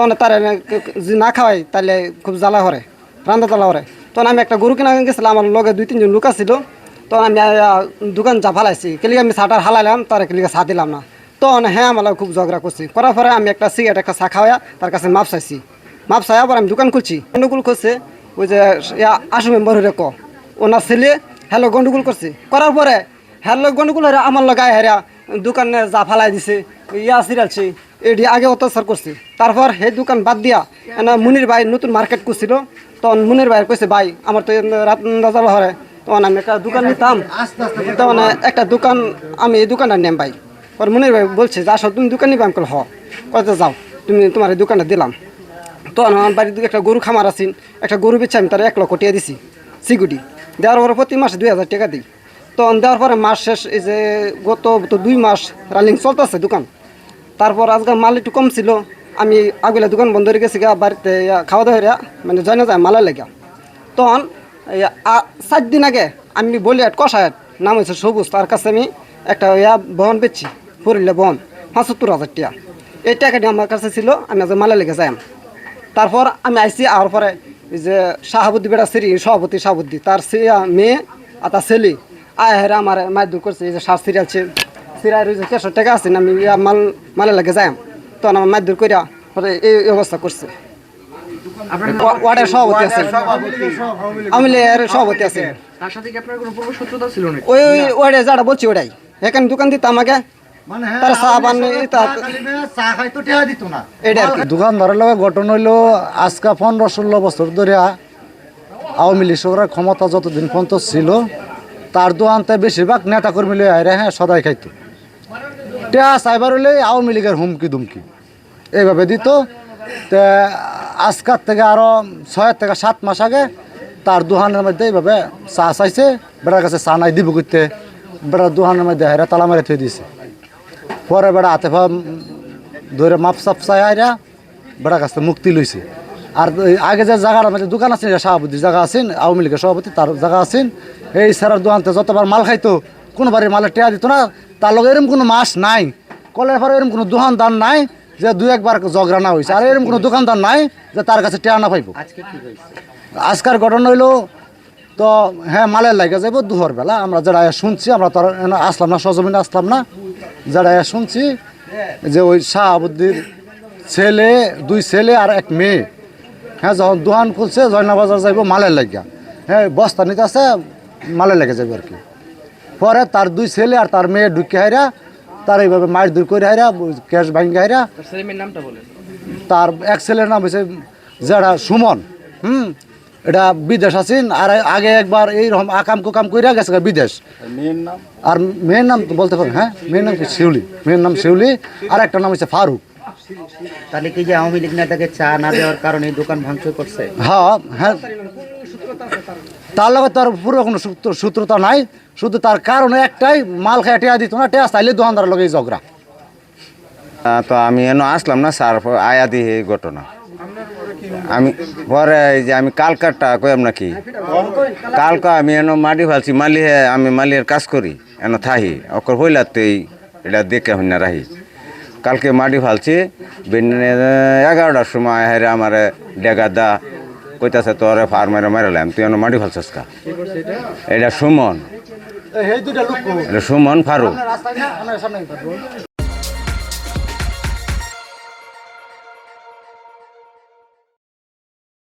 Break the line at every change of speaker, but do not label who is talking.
তখন তার যদি না খাওয়াই তাহলে খুব জ্বালা করে, রান্না জ্বালা করে। তখন আমি একটা গরু কিনা গেছিলাম, আমার লগে 2-3 জন লোক ছিল। তখন আমি দোকান যা ফালাইছি, কেলিকে আমি চাটার হালাইলাম, তার কেলিকে চা দিলাম না। তখন হ্যাঁ আমার খুব ঝগড়া করছি, করার পরে আমি একটা সিগারেট একটা চা খাওয়া তার কাছে মাপ চাইছি। মাপ চাই আবার আমি দোকান খুলছি, গন্ডগোল করছে। ওই যে আসু মেম্বার হয়ে ওনার ছেলে হ্যালো গন্ডগোল করছে, করার পরে হ্যালো গন্ডগোল হয়ে আমার লগায় হেরা দোকানে যা ফালাই দিছে, সিরালছে, এটি আগে অত্যাচার করছে। তারপর সেই দোকান বাদ দিয়া মুনির ভাই নতুন মার্কেট করছিল। তখন মুনির ভাই কইছে ভাই আমার তো রাত জ্বালা হরে, তখন আমি একটা দোকান নিতাম। তখন একটা দোকান আমি এই দোকানটা নেম ভাই। পর মুনির ভাই বলছে যে আসো তুমি দোকান নিবা, আমি কল কত যাও তুমি, তোমার এই দোকানটা দিলাম। তখন আমার বাড়ির দিকে একটা গরু খামার আছেন, একটা গরু বেচে আমি তার 1 লক্ষ টাকা দিছি সিকিউরিটি দেওয়ার পরে প্রতি মাসে 2000 টাকা দিই। তখন দেওয়ার পরে মাস শেষ, এই যে গত 2 মাস রানিং চলতেছে দোকান। তারপর আজকাল মাল একটু কম ছিল, আমি আগুলা দোকান বন্ধ হয়ে গেছি গা, বাড়িতে খাওয়া দাওয়া মানে জয় না যায় মালের লেগে। তখন 7 দিন আগে আমি বলি কষায় নাম হয়েছে সবুজ, তার কাছে আমি একটা বহন বেচছি, ফরিলে বহন 75,000 টাকা। এই টাকাটি আমার কাছে ছিল, আমি আজ মালের লেগে যাই। তারপর আমি আইসি আওয়ার পরে এই যে শাহাবুদ্দি বেড়া সিরি সভাপতি তার মেয়ে আর তার ছেলে আয় হেরা আমার মায়ের দূর করছে। এই যে সার সিরিয়ালছে সিরিয়াল রয়েছে 400 টাকা আছে, আমি মালে লাগে যাই। তখন আমার মায়ের দূর করিয়া পরে এই অবস্থা করছে। ওয়ার্ডের সভাপতি আছে, আমি সভাপতি আছে।
তার সাথে কি আপনার কোনো পূর্ব শত্রুতা ছিল না?
ওই ওয়ার্ডে যারা বলছি ওটাই, এখানে দোকান দিত আমাকে, তার চা
দোকানদারের লগে ঘটনা হইল আজকা 15-16 বছর ধরে আওয়ামী লীগ সরকারের ক্ষমতা যতদিন পর্যন্ত ছিল, তার দোকানতে বেশিরভাগ নেতা কর্মী লই আইরে হ্যাঁ সদাই খাইতো। টেয়া সাইবার হলে আওয়ামী লীগের হুমকি দুমকি এইভাবে দিত। তে আজকার থেকে আরো 6 থেকে 7 মাস আগে তার দোকানের মধ্যে এইভাবে চা চাইছে, বেড়ার কাছে চা নাই দিব করতে, বেড়ার দোকানের মধ্যে হেরা তালা মারে থই দিছে। পরে বেড়া হাতে পা ধরে মাপ চাপ চাই আইরা বেড়ার কাছে মুক্তি লইছে। আর আগে যে জায়গার মধ্যে দোকান আছেন, সভাপতির জায়গা আছেন, আওয়ামী লীগের সভাপতি তার জায়গা আছেন, এই সারার দোকানতে যতবার মাল খাইতো কোনো বাড়ির মালের টেয়া দিত না। তার লগে এরকম কোনো মাস নাই, কলের পরে এরকম কোনো দোকানদার নাই যে 2-1 বার ঝগড়া না হয়েছে। আর এরকম কোনো দোকানদার নাই যে তার কাছে টেয়া না পাইব। আজকার ঘটনা হইলো তো হ্যাঁ মালের লাগে যাবো দুপুর বেলা, আমরা যারা শুনছি, আমরা তো আসলাম না, সজমিনে আসলাম না, যারা শুনছি যে ওই শাহাবুদ্দির ছেলে, 2 ছেলে আর 1 মেয়ে হ্যাঁ যখন দোকান খুলছে জয়নাবাজার যাইব মালের লাগিয়া, হ্যাঁ বস্তা নিতে আছে মালের লেগে যাবে আর কি। পরে তার 2 ছেলে আর তার মেয়ে ঢুকে হাইরা তার এইভাবে মায়ের দূর করে হাইরা ক্যাশ ভাঙ্গে হাইরা।
নামটা বলেন।
তার 1 ছেলের নাম হয়েছে যারা সুমন, এটা বিদেশ আছেন। আর আগে একবার এইরকম আকাম কুকাম কইরা গেছে বিদেশ। আর মেয়ের নাম তো বলতে পারেন, হ্যাঁ মেয়ের নাম কি শিউলি, মেয়ের নাম শিউলি, আর একটা নাম হচ্ছে ফারুক।
তাহলে কি যে আওয়ামী লীগ নেতাকে চা না দেওয়ার কারণে এই দোকান ভাঙচুর করছে?
হ্যাঁ হ্যাঁ, তার লগে তার পুরো কোনো সূত্রতা নাই, শুধু তার কারণে একটাই, মাল খায় টেয়া দিত না, টেয়া চাইলে দোকানদারের লগে ঝগড়া।
তো আমি এনে আসলাম না স্যার, আয়া দিই এই ঘটনা। আমি পরে এই যে আমি কালকাটা কইম নাকি, কালকা আমি এনে মাটি ফালছি, আমি মালির কাজ করি এনে থাহি অকর হইলাতেই এটা দেখে হই না রাহি। কালকে মাটি ফালছি 11টার সময় হেরে আমার ডেগা দা কইতাছে তোরে ফার্মারে মারালাম, তুই এনে মাটি ফালছিস কা? এটা সুমন, এটা সুমন ফারুক।